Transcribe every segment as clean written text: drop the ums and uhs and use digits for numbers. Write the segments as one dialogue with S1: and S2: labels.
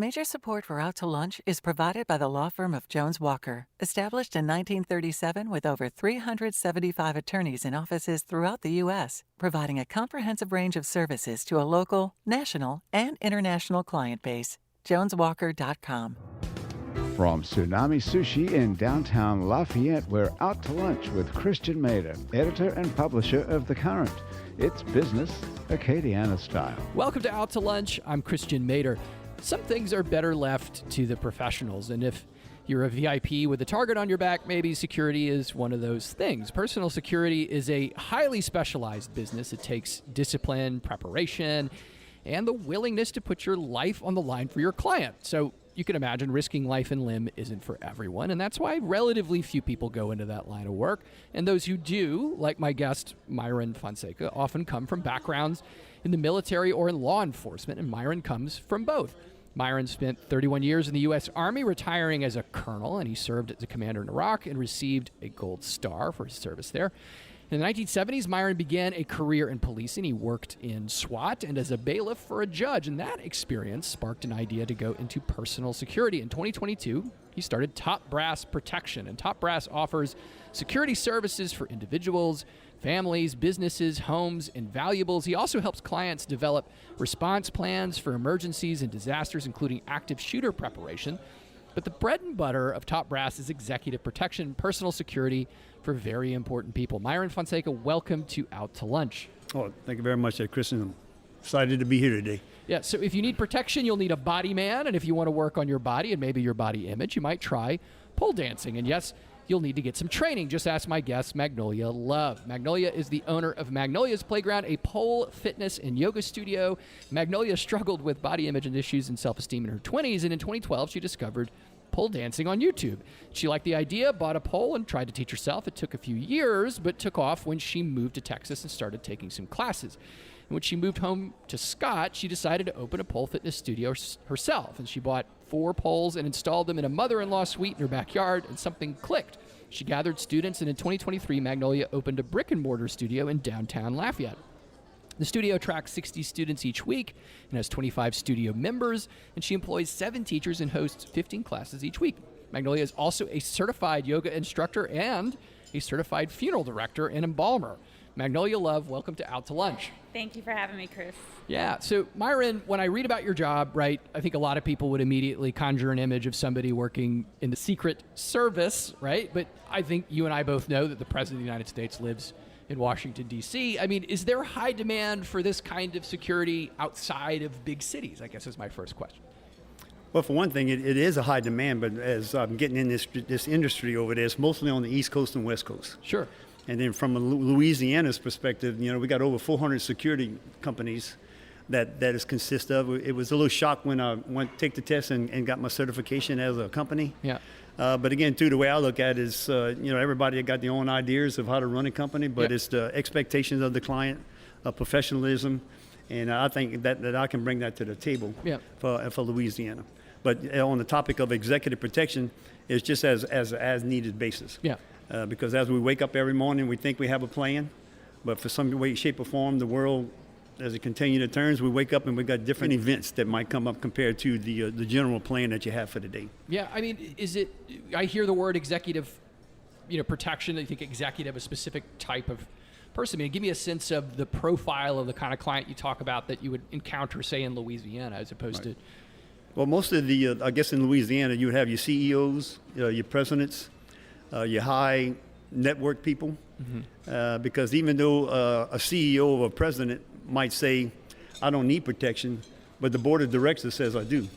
S1: Major support for Out to Lunch is provided by the law firm of Jones Walker, established in 1937 with over 375 attorneys in offices throughout the U.S., providing a comprehensive range of services to a local, national, and international client base. JonesWalker.com.
S2: From Tsunami Sushi in downtown Lafayette, we're out to lunch with Christian Mader, editor and publisher of The Current. It's business, Acadiana style.
S3: Welcome to Out to Lunch. I'm Christian Mader. Some things are better left to the professionals, and if you're a VIP with a target on your back, maybe security is one of those things. Personal security is a highly specialized business. It takes discipline, preparation, and the willingness to put your life on the line for your client. So you can imagine risking life and limb isn't for everyone, and that's why relatively few people go into that line of work. And those who do, like my guest, Myron Fonseca, often come from backgrounds in the military or in law enforcement, and Myron comes from both. Myron spent 31 years in the U.S. Army, retiring as a colonel, and he served as a commander in Iraq and received a Gold Star for his service there. In the 1970s, Myron began a career in policing. He worked in SWAT and as a bailiff for a judge, and that experience sparked an idea to go into personal security. In 2022, he started Top Brass Protection, and Top Brass offers security services for individuals, families, businesses, homes, and valuables. He also helps clients develop response plans for emergencies and disasters, including active shooter preparation. But the bread and butter of Top Brass is executive protection, personal security for very important people. Myron Fonseca, welcome to Out to Lunch.
S4: Oh, thank you very much, Christian. I'm excited to be here today.
S3: Yeah, so if you need protection, you'll need a body man, and if you want to work on your body and maybe your body image, you might try pole dancing. And yes, you'll need to get some training. Just ask my guest, Magnolia Love. Magnolia is the owner of Magnolia's Playground, a pole fitness and yoga studio. Magnolia struggled with body image and issues and self-esteem in her 20s, and in 2012, she discovered pole dancing on YouTube. She liked the idea, bought a pole, and tried to teach herself. It took a few years, but took off when she moved to Texas and started taking some classes. And when she moved home to Scott, she decided to open a pole fitness studio herself. And she bought 4 poles and installed them in a mother-in-law suite in her backyard, and something clicked. She gathered students, and in 2023, Magnolia opened a brick-and-mortar studio in downtown Lafayette. The studio attracts 60 students each week and has 25 studio members, and she employs 7 teachers and hosts 15 classes each week. Magnolia is also a certified yoga instructor and a certified funeral director and embalmer. Magnolia Love, welcome to Out to Lunch.
S5: Thank you for having me, Chris.
S3: Yeah, so Myron, when I read about your job, right, I think a lot of people would immediately conjure an image of somebody working in the Secret Service, right? But I think you and I both know that the President of the United States lives in Washington, D.C. I mean, is there high demand for this kind of security outside of big cities, I guess is my first question.
S4: Well, for one thing, it is a high demand, but as I'm getting in this industry over there, it's mostly on the East Coast and West Coast.
S3: Sure.
S4: And then from Louisiana's perspective, we got over 400 security companies that is consist of. It was a little shock when I went to take the test and got my certification as a company.
S3: Yeah.
S4: But again, too, the way I look at it is, everybody got their own ideas of how to run a company, but it's the expectations of the client, professionalism, and I think that I can bring that to the table for Louisiana. But on the topic of executive protection, it's just as needed basis.
S3: Yeah.
S4: Because as we wake up every morning, we think we have a plan, but for some way, shape, or form, the world, as it continues to turn, we wake up and we got different events that might come up compared to the general plan that you have for the day.
S3: Yeah, I mean, I hear the word executive, protection. I think executive, a specific type of person. I mean, give me a sense of the profile of the kind of client you talk about that you would encounter, say, in Louisiana, as opposed to.
S4: Well, most of I guess in Louisiana, you would have your CEOs, your presidents, your high network people, because even though a CEO or a president might say, I don't need protection, but the board of directors says I do.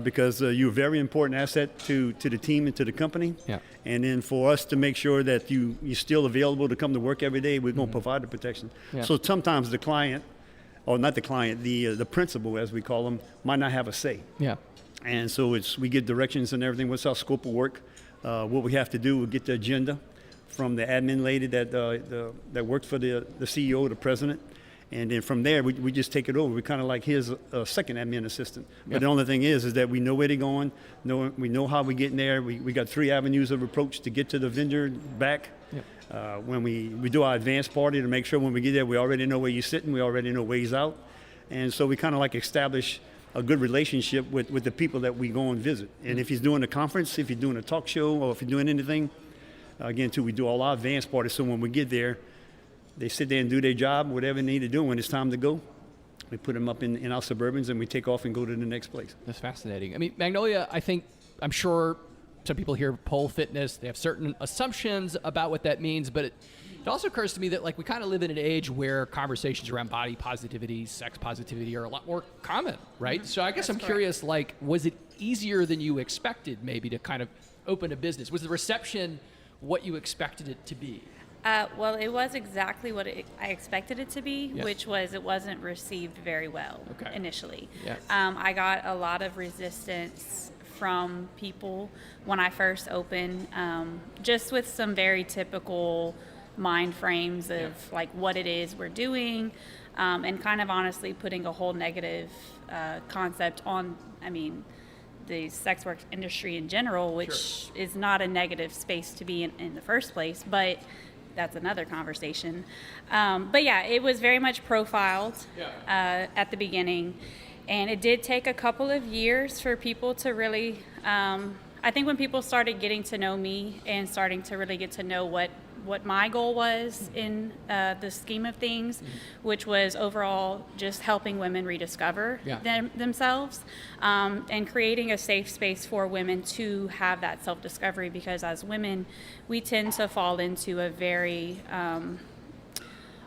S4: Because you're a very important asset to the team and to the company.
S3: Yeah.
S4: And then for us to make sure that you're still available to come to work every day, we're going to provide the protection.
S3: Yeah.
S4: So sometimes the client, or not the client, the principal, as we call them, might not have a say.
S3: Yeah.
S4: And so we get directions and everything. What's our scope of work? What we have to do, we get the agenda from the admin lady that works for the CEO, the president. And then from there, we just take it over. We're kind of like his second admin assistant. But the only thing is that we know where they're going. We know how we get in there. We got 3 avenues of approach to get to the vendor back. When we do our advance party to make sure when we get there, we already know where you're sitting. We already know where he's out. And so we kind of like establish a good relationship with the people that we go and visit. And if he's doing a conference, if he's doing a talk show, or if he's doing anything, again, too, we do all our advance parties. So when we get there, they sit there and do their job, whatever they need to do. When it's time to go, we put them up in our Suburbans and we take off and go to the next place.
S3: That's fascinating. I mean, Magnolia, I'm sure some people hear pole fitness, they have certain assumptions about what that means, but it also occurs to me that like we kind of live in an age where conversations around body positivity, sex positivity are a lot more common, right? Mm-hmm. So I guess I'm curious, like, was it easier than you expected maybe to kind of open a business? Was the reception what you expected it to be?
S5: Well, it was exactly what I expected it to be,
S3: Yes.
S5: which was it wasn't received very well initially.
S3: Yeah.
S5: I got a lot of resistance from people when I first opened, just with some very typical mind frames of like what it is we're doing, and kind of honestly putting a whole negative concept on, the sex work industry in general, which is not a negative space to be in the first place, but that's another conversation. But yeah, it was very much profiled at the beginning, and it did take a couple of years for people to really, I think when people started getting to know me and starting to really get to know what my goal was in the scheme of things, which was overall just helping women rediscover themselves, and creating a safe space for women to have that self-discovery, because as women, we tend to fall into a very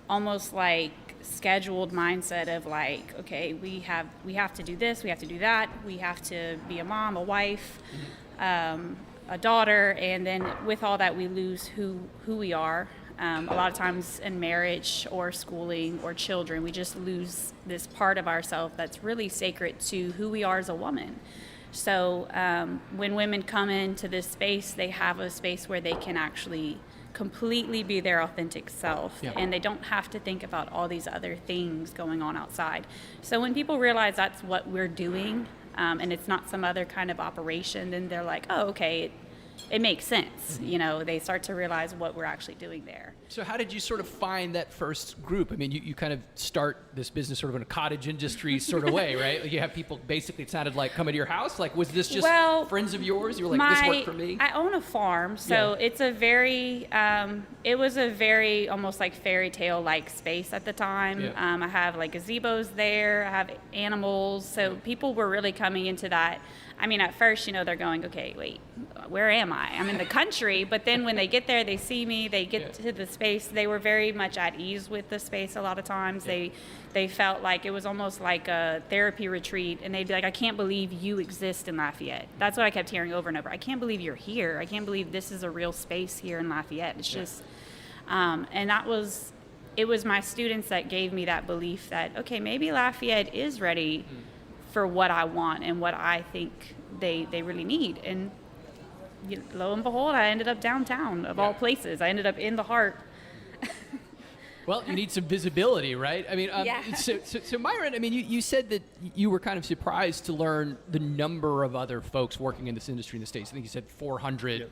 S5: almost like scheduled mindset of like, okay, we have to do this, we have to do that, we have to be a mom, a wife, a daughter, and then with all that we lose who we are. A lot of times in marriage or schooling or children, we just lose this part of ourselves that's really sacred to who we are as a woman. So when women come into this space, they have a space where they can actually completely be their authentic self, and they don't have to think about all these other things going on outside. So when people realize that's what we're doing, and it's not some other kind of operation, then they're like, oh, okay, it makes sense. You know, they start to realize what we're actually doing there.
S3: So how did you sort of find that first group? I mean, you kind of start this business sort of in a cottage industry sort of way, right? Like you have people, basically it sounded like coming to your house. Like, was this just friends of yours? You were like, this worked for me?
S5: I own a farm, so it's a very, it was a very almost like fairy tale like space at the time. I have like gazebos there, I have animals, so people were really coming into that. I mean, at first, you know, they're going, okay, wait, where am I? I'm in the country. But then when they get there, they see me, they get to the space. They were very much at ease with the space a lot of times. They felt like it was almost like a therapy retreat. And they'd be like, I can't believe you exist in Lafayette. That's what I kept hearing over and over. I can't believe you're here. I can't believe this is a real space here in Lafayette. It's just, and it was my students that gave me that belief that, okay, maybe Lafayette is ready for what I want and what I think they really need. And lo and behold, I ended up downtown of all places. I ended up in the heart.
S3: Well, you need some visibility, right? I mean, so Myron, I mean, you said that you were kind of surprised to learn the number of other folks working in this industry in the States. I think you said 400.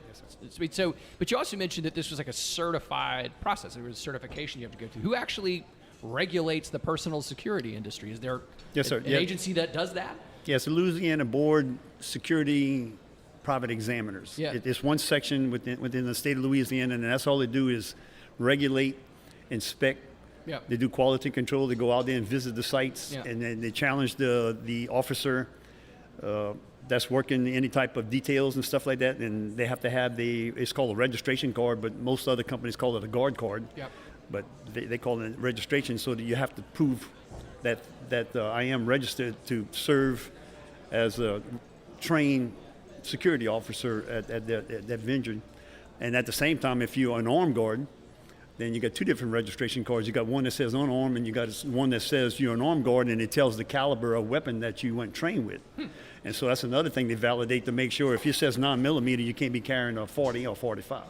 S3: So, but you also mentioned that this was like a certified process. There was a certification you have to go through. Who actually regulates the personal security industry? Is there an agency that does that?
S4: Yes, the Louisiana Board Security Private Examiners. It's one section within the state of Louisiana, and that's all they do is regulate, inspect. They do quality control. They go out there and visit the sites, and then they challenge the officer that's working any type of details and stuff like that, and they have to have it's called a registration card, but most other companies call it a guard card. But they call it registration, so that you have to prove that I am registered to serve as a trained security officer at that venue. And at the same time, if you're an armed guard, then you got two different registration cards. You got one that says unarmed, and you got one that says you're an armed guard, and it tells the caliber of weapon that you went trained with. And so that's another thing they validate to make sure if it says 9mm, you can't be carrying a 40 or 45.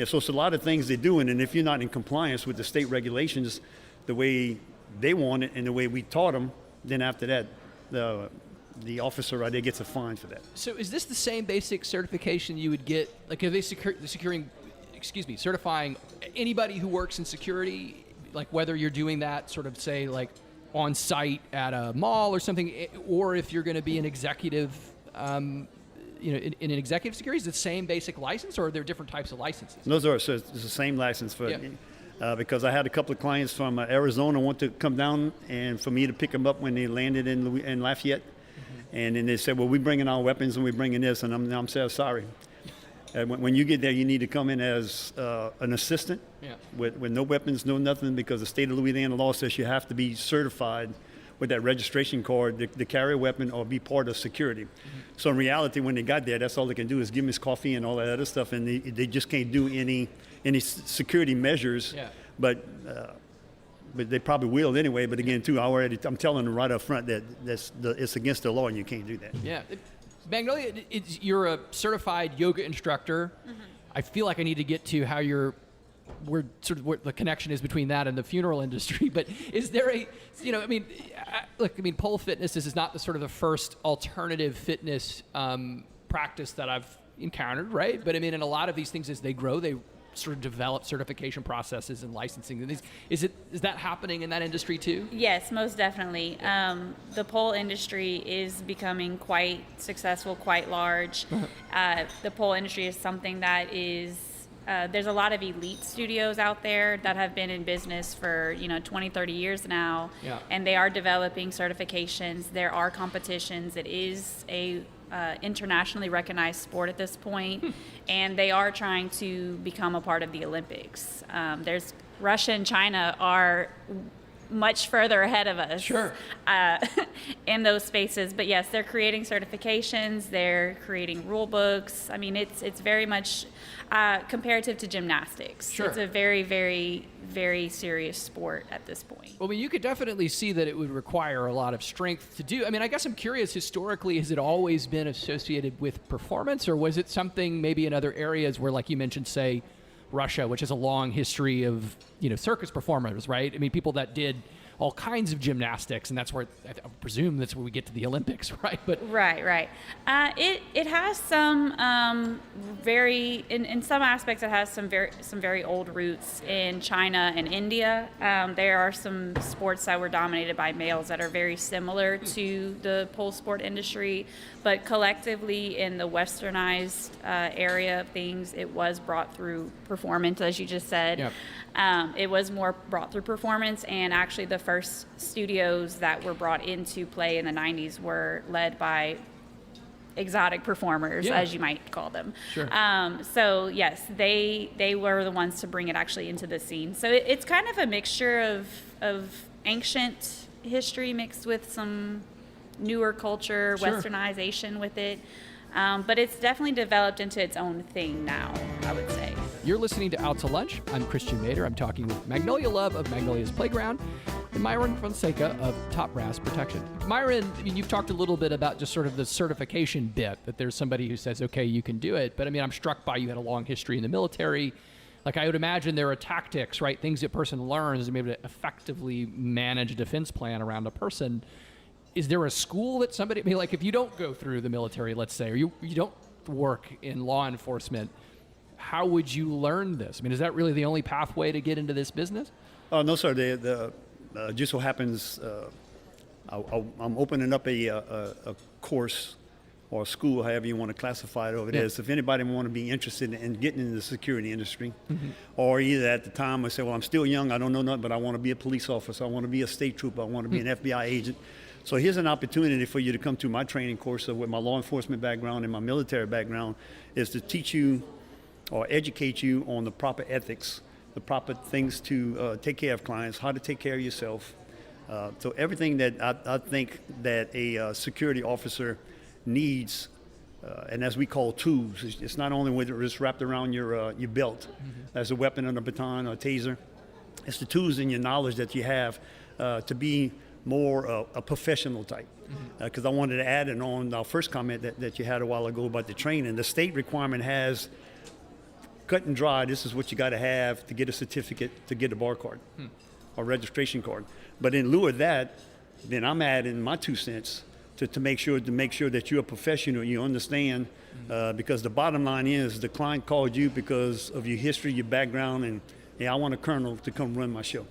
S4: So it's a lot of things they're doing, and if you're not in compliance with the state regulations the way they want it and the way we taught them, then after that, the officer right there gets a fine for that.
S3: So is this the same basic certification you would get? Like, are they certifying anybody who works in security, like whether you're doing that sort of, say, like on site at a mall or something, or if you're going to be an executive, in an executive security, is it the same basic license, or are there different types of licenses?
S4: Those are, so it's the same license for, because I had a couple of clients from Arizona want to come down and for me to pick them up when they landed in Lafayette. And then they said, well, we're bringing our weapons and we're bringing this. And I'm saying, sorry. When you get there, you need to come in as an assistant with no weapons, no nothing, because the state of Louisiana law says you have to be certified with that registration card to carry a weapon or be part of security. So in reality, when they got there, that's all they can do is give them his coffee and all that other stuff, and they just can't do any security measures. But they probably will anyway. But again, too, I'm telling them right up front that it's against the law and you can't do that.
S3: Yeah. Magnolia, you're a certified yoga instructor. I feel like I need to get to how where the connection is between that and the funeral industry. But is there pole fitness is not the first alternative fitness practice that I've encountered, right? But I mean, in a lot of these things, as they grow, they sort of develop certification processes and licensing. And is that happening in that industry too?
S5: Yes, most definitely. The pole industry is becoming quite successful, quite large. The pole industry is something that is, there's a lot of elite studios out there that have been in business for 20, 30 years now, and they are developing certifications. There are competitions. It is a internationally recognized sport at this point, and they are trying to become a part of the Olympics. There's Russia and China are much further ahead of us in those spaces. But yes, they're creating certifications, they're creating rule books. I mean, it's very much comparative to gymnastics. It's a very, very, very serious sport at this point.
S3: Well, I mean, you could definitely see that it would require a lot of strength to do. I mean, I guess I'm curious, historically, has it always been associated with performance, or was it something maybe in other areas where, like you mentioned, say, Russia, which has a long history of, circus performers, right? I mean, people that did all kinds of gymnastics, and that's where I presume that's where we get to the Olympics, right? But
S5: right. It has some in some aspects it has some very old roots in China and India. There are some sports that were dominated by males that are very similar to the pole sport industry, but collectively in the westernized area of things, it was brought through performance, as you just said. It was more brought through performance, and actually the first studios that were brought into play in the 90s were led by exotic performers, as you might call them. So yes, they were the ones to bring it actually into the scene. So it's kind of a mixture of ancient history mixed with some newer culture, westernization with it. But it's definitely developed into its own thing now, I would say.
S3: You're listening to Out to Lunch. I'm Christian Mader. I'm talking with Magnolia Love of Magnolia's Playground and Myron Fonseca of Top Brass Protection. Myron, I mean, you've talked a little bit about just sort of the certification bit, that there's somebody who says, okay, you can do it. But I mean, I'm struck by you had a long history in the military. Like, I would imagine there are tactics, right? Things that a person learns to be able to effectively manage a defense plan around a person. Is there a school that somebody, I mean, like, if you don't go through the military, let's say, or you don't work in law enforcement, how would you learn this? I mean, is that really the only pathway to get into this business?
S4: Oh, no, sir. Just so happens, I'm opening up a course or a school, however you want to classify it over there. So if anybody want to be interested in getting into the security industry, or either at the time I say, well, I'm still young, I don't know nothing, but I want to be a police officer, I want to be a state trooper, I want to be an FBI agent. So here's an opportunity for you to come to my training course with my law enforcement background and my military background, is to teach you or educate you on the proper ethics, the proper things to take care of clients, how to take care of yourself. So everything that I think that a security officer needs, and as we call tools, it's not only when it's wrapped around your belt as a weapon and a baton or a taser. It's the tools and your knowledge that you have to be more a professional type. Because I wanted to add in on our first comment that you had a while ago about the training. The state requirement has cut and dry, this is what you got to have to get a certificate, to get a bar card or registration card. But in lieu of that, then I'm adding my 2 cents to make sure that you're a professional, you understand, because the bottom line is the client called you because of your history, your background, and I want a colonel to come run my show.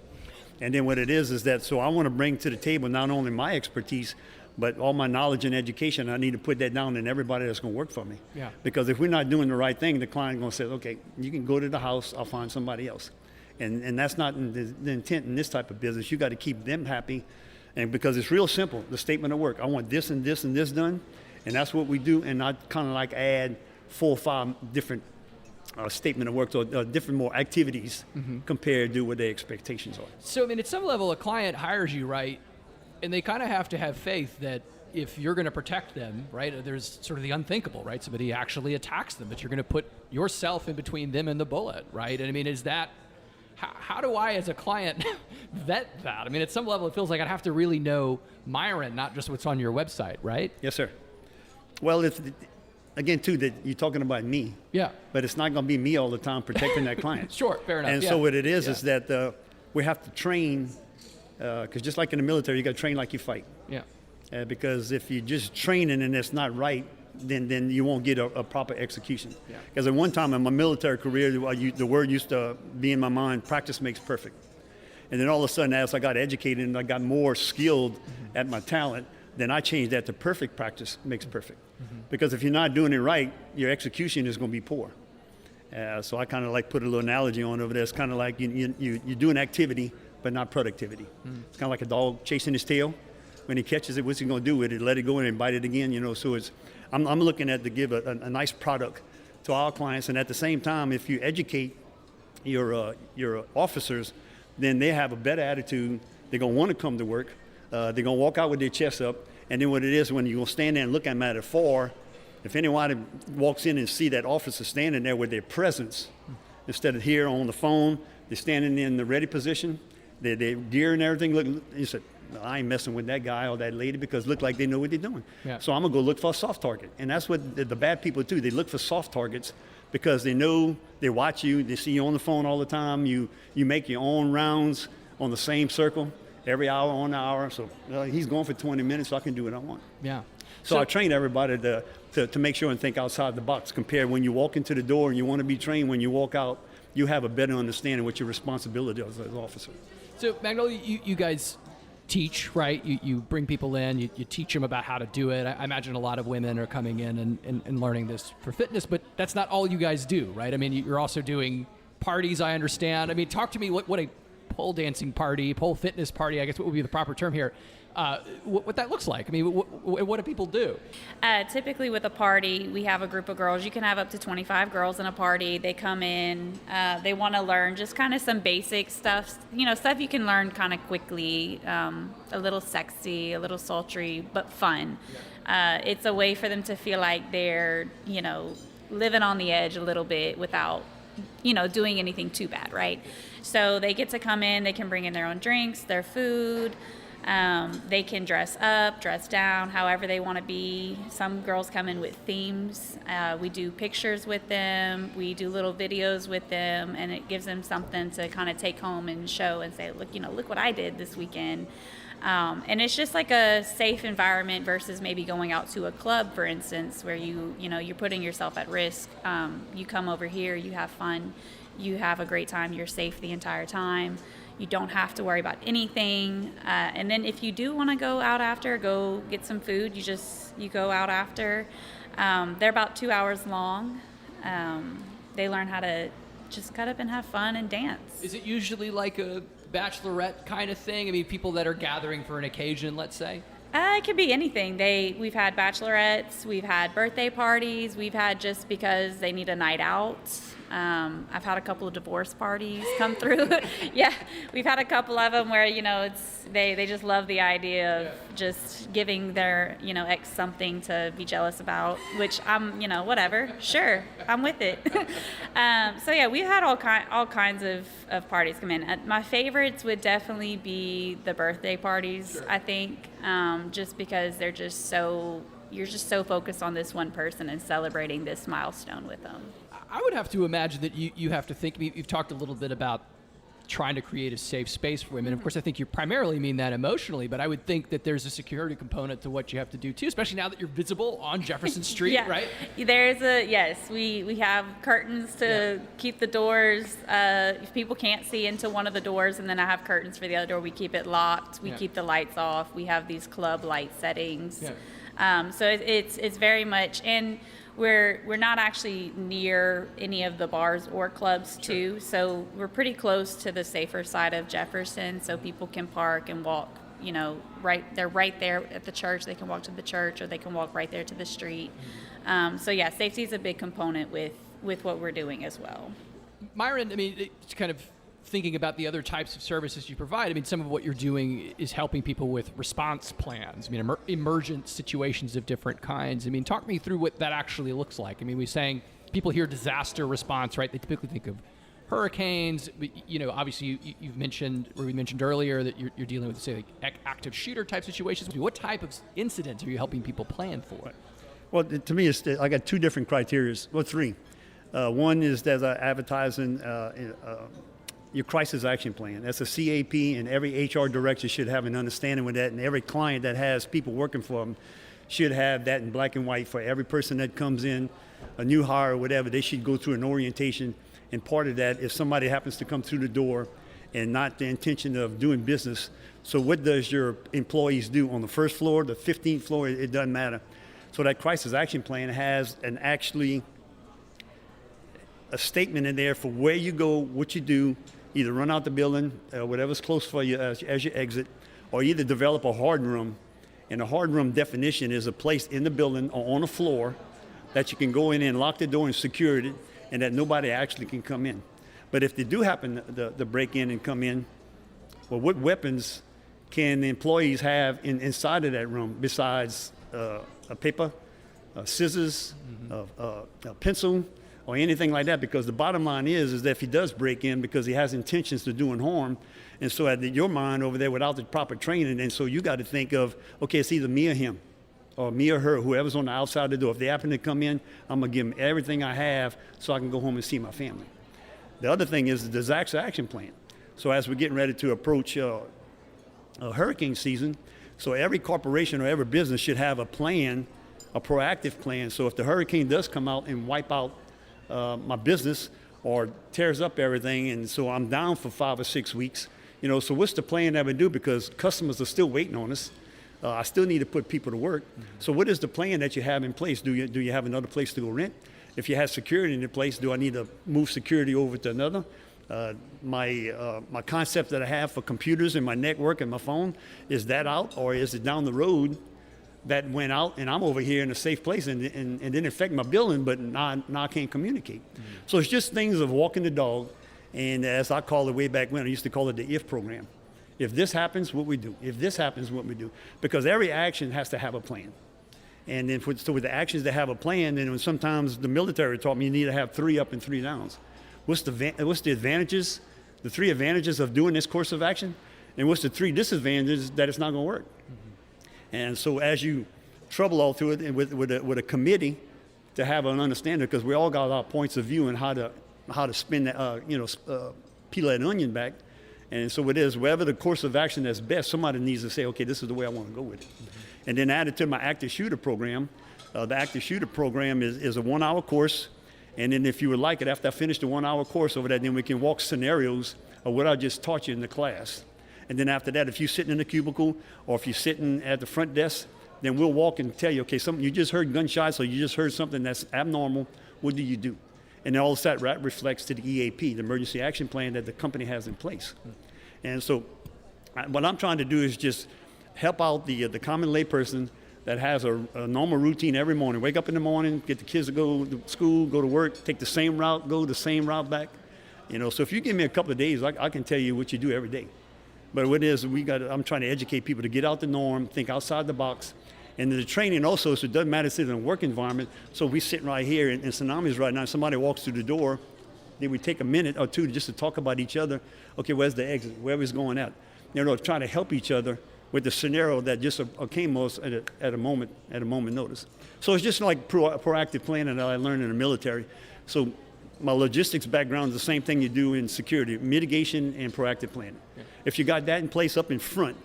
S4: And then what it is that, so I want to bring to the table not only my expertise, but all my knowledge and education. I need to put that down in everybody that's going to work for me.
S3: Yeah.
S4: Because if we're not doing the right thing, the client going to say, okay, you can go to the house, I'll find somebody else. And that's not the intent in this type of business. You got to keep them happy. And because it's real simple, the statement of work. I want this and this and this done. And that's what we do. And I kind of like add 4 or 5 different statement of work, or different more activities compared to what their expectations are.
S3: So, I mean, at some level, a client hires you, right? And they kind of have to have faith that if you're going to protect them, right, there's sort of the unthinkable, right? Somebody actually attacks them, but you're going to put yourself in between them and the bullet, right? And I mean, is that, how do I, as a client, vet that? I mean, at some level, it feels like I'd have to really know Myron, not just what's on your website, right?
S4: Yes, sir. Well, it's, again, too, that you're talking about me.
S3: Yeah.
S4: But it's not going to be me all the time protecting that client.
S3: Sure, fair enough.
S4: And
S3: yeah.
S4: so what it is
S3: yeah.
S4: that we have to train, because just like in the military, you got to train like you fight.
S3: Yeah.
S4: Because if you're just training and it's not right, then you won't get a proper execution. Because at one time in my military career, the word used to be in my mind, practice makes perfect. And then all of a sudden, as I got educated and I got more skilled at my talent, then I changed that to perfect practice makes perfect. Because if you're not doing it right, your execution is going to be poor. So I kind of like put a little analogy on over there. It's kind of like you do an activity, but not productivity. It's kind of like a dog chasing his tail. When he catches it, what's he going to do with it? Let it go in and bite it again, you know. So I'm looking at to give a nice product to our clients, and at the same time, if you educate your officers, then they have a better attitude. They're going to want to come to work. They're going to walk out with their chest up. And then what it is, when you're going to stand there and look at them at it afar, if anyone walks in and see that officer standing there with their presence, instead of here on the phone, they're standing in the ready position, their gear and everything, look, you said, no, I ain't messing with that guy or that lady because it look like they know what they're doing.
S3: Yeah.
S4: So I'm going to go look for a soft target. And that's what the bad people do. They look for soft targets because they know, they watch you, they see you on the phone all the time, you make your own rounds on the same circle. Every hour on the hour, so he's going for 20 minutes, so I can do what I want.
S3: Yeah.
S4: So I train everybody to make sure and think outside the box. Compared when you walk into the door and you want to be trained, when you walk out, you have a better understanding what your responsibility is as an officer.
S3: So Magnolia, you guys teach, right? You bring people in, you teach them about how to do it. I imagine a lot of women are coming in and learning this for fitness, but that's not all you guys do, right? I mean, you're also doing parties, I understand. I mean, talk to me what a pole dancing party, pole fitness party, I guess what would be the proper term here, what that looks like. I mean, what do people do?
S5: Typically with a party, we have a group of girls. You can have up to 25 girls in a party. They come in, they want to learn just kind of some basic stuff, stuff you can learn kind of quickly, a little sexy, a little sultry, but fun. It's a way for them to feel like they're, living on the edge a little bit without doing anything too bad, right? So they get to come in, they can bring in their own drinks, their food, they can dress up, dress down, however they want to be. Some girls come in with themes. We do pictures with them, we do little videos with them, and it gives them something to kind of take home and show and say, look what I did this weekend. And it's just like a safe environment versus maybe going out to a club, for instance, where you're putting yourself at risk. You come over here, you have fun, you have a great time, you're safe the entire time. You don't have to worry about anything. And then if you do want to go out after, go get some food, you go out after. They're about 2 hours long. They learn how to just cut up and have fun and dance.
S3: Is it usually like a bachelorette kind of thing? I mean, people that are gathering for an occasion, let's say?
S5: It could be anything. We've had bachelorettes, we've had birthday parties, we've had just because they need a night out. I've had a couple of divorce parties come through. Yeah, we've had a couple of them where, they just love the idea of just giving their, ex something to be jealous about, which I'm, whatever, sure, I'm with it. So yeah, we've had all kinds of parties come in. My favorites would definitely be the birthday parties, sure. I think, just because you're just so focused on this one person and celebrating this milestone with them.
S3: I would have to imagine that you have to think, you've talked a little bit about trying to create a safe space for women. Of course, I think you primarily mean that emotionally, but I would think that there's a security component to what you have to do too, especially now that you're visible on Jefferson Street,
S5: Yeah.
S3: right?
S5: Yes, we have curtains to keep the doors. If people can't see into one of the doors, and then I have curtains for the other door, we keep it locked. We keep the lights off. We have these club light settings. So it's very much, and we're not actually near any of the bars or clubs too, so we're pretty close to the safer side of Jefferson, so people can park and walk, they're right there at the church. They can walk to the church, or they can walk right there to the street. So yeah, safety is a big component with what we're doing as well.
S3: Myron, I mean, it's kind of thinking about the other types of services you provide. I mean, some of what you're doing is helping people with response plans. I mean, emergent situations of different kinds. I mean, talk me through what that actually looks like. I mean, we're saying people hear disaster response, right? They typically think of hurricanes. But, obviously we mentioned earlier that you're dealing with, say, like active shooter type situations. What type of incidents are you helping people plan for?
S4: Well, to me, I got two different criteria. Well, three. One is that I advertise in your crisis action plan. That's a CAP, and every HR director should have an understanding with that, and every client that has people working for them should have that in black and white. For every person that comes in, a new hire or whatever, they should go through an orientation, and part of that, if somebody happens to come through the door and not the intention of doing business, so what does your employees do on the first floor, the 15th floor, it doesn't matter. So that crisis action plan has a statement in there for where you go, what you do, either run out the building, whatever's close for you as you exit, or either develop a hardened room. And a hardened room definition is a place in the building or on a floor that you can go in and lock the door and secure it, and that nobody actually can come in. But if they do happen to break in and come in, well, what weapons can the employees have inside of that room besides a paper, scissors, a pencil, or anything like that? Because the bottom line is that if he does break in because he has intentions to doing harm, and so at your mind over there without the proper training, and so you got to think of, okay, it's either me or him, or me or her, whoever's on the outside of the door. If they happen to come in, I'm going to give them everything I have so I can go home and see my family. The other thing is the disaster action plan. So as we're getting ready to approach hurricane season, so every corporation or every business should have a plan, a proactive plan. So if the hurricane does come out and wipe out my business or tears up everything, and so I'm down for 5 or 6 weeks, so what's the plan that we do? Because customers are still waiting on us. I still need to put people to work. So what is the plan that you have in place? Do you have another place to go rent? If you have security in place, do I need to move security over to another? My concept that I have for computers and my network and my phone, is that out, or is it down the road that went out and I'm over here in a safe place and didn't affect my building, but now I can't communicate? So it's just things of walking the dog, and as I call it way back when, I used to call it the IF program. If this happens, what we do. If this happens, what we do. Because every action has to have a plan. And then with the actions that have a plan, then sometimes the military taught me you need to have 3 up and 3 downs. What's the advantages, the 3 advantages of doing this course of action? And what's the 3 disadvantages that it's not going to work? And so as you trouble all through it, and with a committee to have an understanding, because we all got our points of view and how to spin that, peel that onion back. And so it is, whatever the course of action that's best, somebody needs to say, okay, this is the way I want to go with it. And then added to my active shooter program, the active shooter program is a 1-hour course. And then if you would like it, after I finish the 1-hour course over that, then we can walk scenarios of what I just taught you in the class. And then after that, if you're sitting in a cubicle or if you're sitting at the front desk, then we'll walk and tell you, okay, you just heard gunshots or you just heard something that's abnormal. What do you do? And all of that reflects to the EAP, the emergency action plan that the company has in place. And so what I'm trying to do is just help out the common layperson that has a normal routine every morning. Wake up in the morning, get the kids to go to school, go to work, take the same route, go the same route back. So if you give me a couple of days, I can tell you what you do every day. But what it is, I'm trying to educate people to get out the norm, think outside the box. And the training also, so it doesn't matter if it's in a work environment. So we sitting right here in Tsunamis right now, somebody walks through the door, then we take a minute or two just to talk about each other. Okay, where's the exit? Where is going at? Trying to help each other with the scenario that just came us at a moment notice. So it's just like proactive planning that I learned in the military. So my logistics background is the same thing you do in security, mitigation and proactive planning. Yeah. If you got that in place up in front,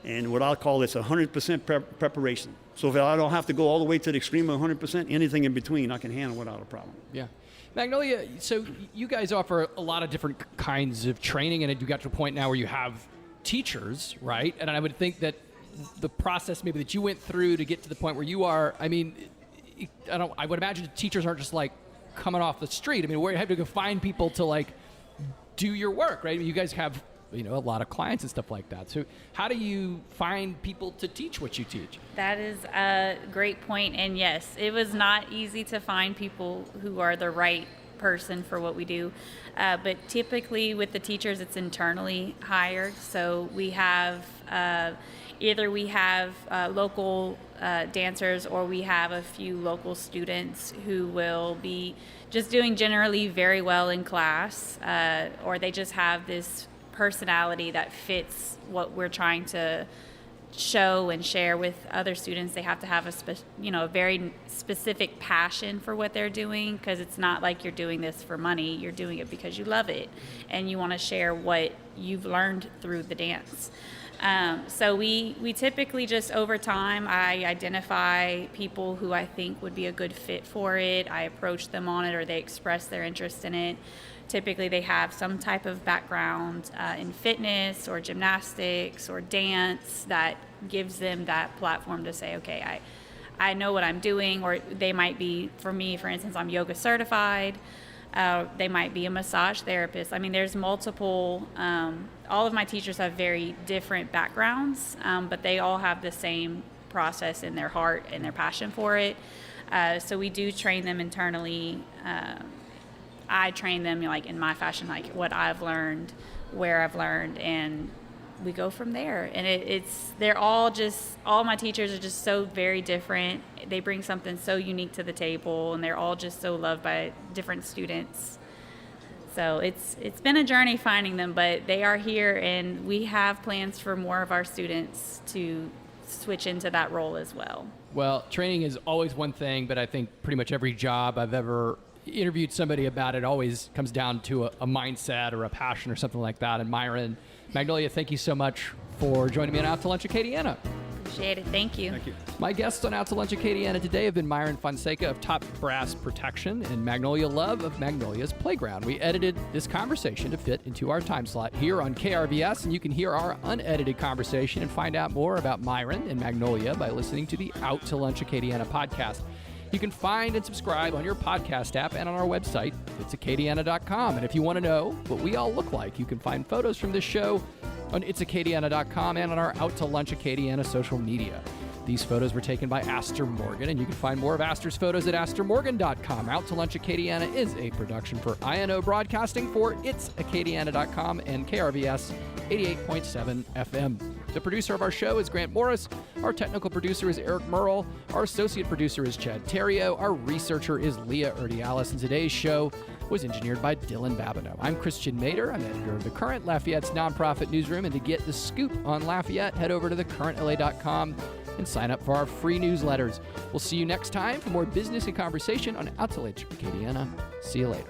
S4: and what I'll call this 100% preparation. So if I don't have to go all the way to the extreme of 100%, anything in between I can handle without a problem.
S3: Yeah. Magnolia, so you guys offer a lot of different kinds of training, and you got to a point now where you have teachers, right? And I would think that the process maybe that you went through to get to the point where you are, I mean, I would imagine teachers aren't just like coming off the street. I mean, where you have to go find people to like do your work, right? I mean, you guys have, you know, a lot of clients and stuff like that. So how do you find people to teach what you teach?
S5: That is a great point. And yes, it was not easy to find people who are the right person for what we do. But typically with the teachers, it's internally hired. So we have either we have local dancers, or we have a few local students who will be just doing generally very well in class, or they just have this personality that fits what we're trying to show and share with other students. They have to have a very specific passion for what they're doing, because it's not like you're doing this for money. You're doing it because you love it and you want to share what you've learned through the dance. So we typically just over time, I identify people who I think would be a good fit for it. I approach them on it, or they express their interest in it. Typically they have some type of background in fitness or gymnastics or dance that gives them that platform to say, okay, I know what I'm doing. Or they might be, for me, for instance, I'm yoga certified. They might be a massage therapist. I mean, there's multiple, all of my teachers have very different backgrounds, but they all have the same process in their heart and their passion for it. So we do train them internally. I train them like in my fashion, like what I've learned, where I've learned, and we go from there. And they're all my teachers are just so very different. They bring something so unique to the table, and they're all just so loved by different students. So it's been a journey finding them, but they are here, and we have plans for more of our students to switch into that role as well.
S3: Well, training is always one thing, but I think pretty much every job I've ever interviewed somebody about, it always comes down to a mindset or a passion or something like that. And Myron, Magnolia, thank you so much for joining me on Out to Lunch Acadiana.
S5: Appreciate it. Thank you.
S4: Thank you.
S3: My guests on Out to Lunch Acadiana today have been Myron Fonseca of Top Brass Protection and Magnolia Love of Magnolia's Playground. We edited this conversation to fit into our time slot here on KRVS, and you can hear our unedited conversation and find out more about Myron and Magnolia by listening to the Out to Lunch Acadiana podcast. You can find and subscribe on your podcast app and on our website, itsacadiana.com. And if you want to know what we all look like, you can find photos from this show on itsacadiana.com and on our Out to Lunch Acadiana social media. These photos were taken by Astor Morgan, and you can find more of Astor's photos at astormorgan.com. Out to Lunch Acadiana is a production for INO Broadcasting for itsacadiana.com and KRVS 88.7 FM. The producer of our show is Grant Morris. Our technical producer is Eric Merle. Our associate producer is Chad Terrio. Our researcher is Leah Urdialis. And today's show was engineered by Dylan Babineau. I'm Christian Mader. I'm editor of The Current, Lafayette's nonprofit newsroom. And to get the scoop on Lafayette, head over to thecurrentla.com and sign up for our free newsletters. We'll see you next time for more business and conversation on Out to Lunch Acadiana. See you later.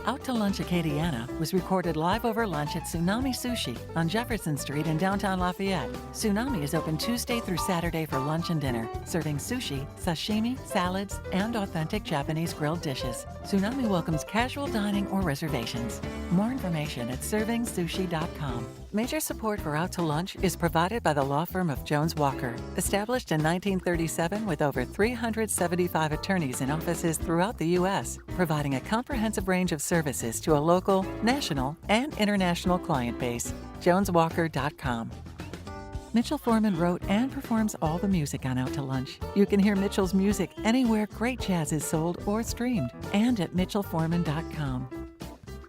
S1: Out to Lunch Acadiana was recorded live over lunch at Tsunami Sushi on Jefferson Street in downtown Lafayette. Tsunami is open Tuesday through Saturday for lunch and dinner, serving sushi, sashimi, salads, and authentic Japanese grilled dishes. Tsunami welcomes casual dining or reservations. More information at servingsushi.com. Major support for Out to Lunch is provided by the law firm of Jones Walker, established in 1937 with over 375 attorneys in offices throughout the U.S., providing a comprehensive range of services to a local, national, and international client base. JonesWalker.com. Mitchell Foreman wrote and performs all the music on Out to Lunch. You can hear Mitchell's music anywhere great jazz is sold or streamed, and at MitchellForeman.com.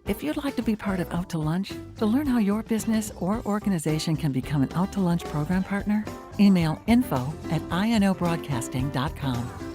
S1: If you'd like to be part of Out to Lunch, to learn how your business or organization can become an Out to Lunch program partner, email info@inobroadcasting.com.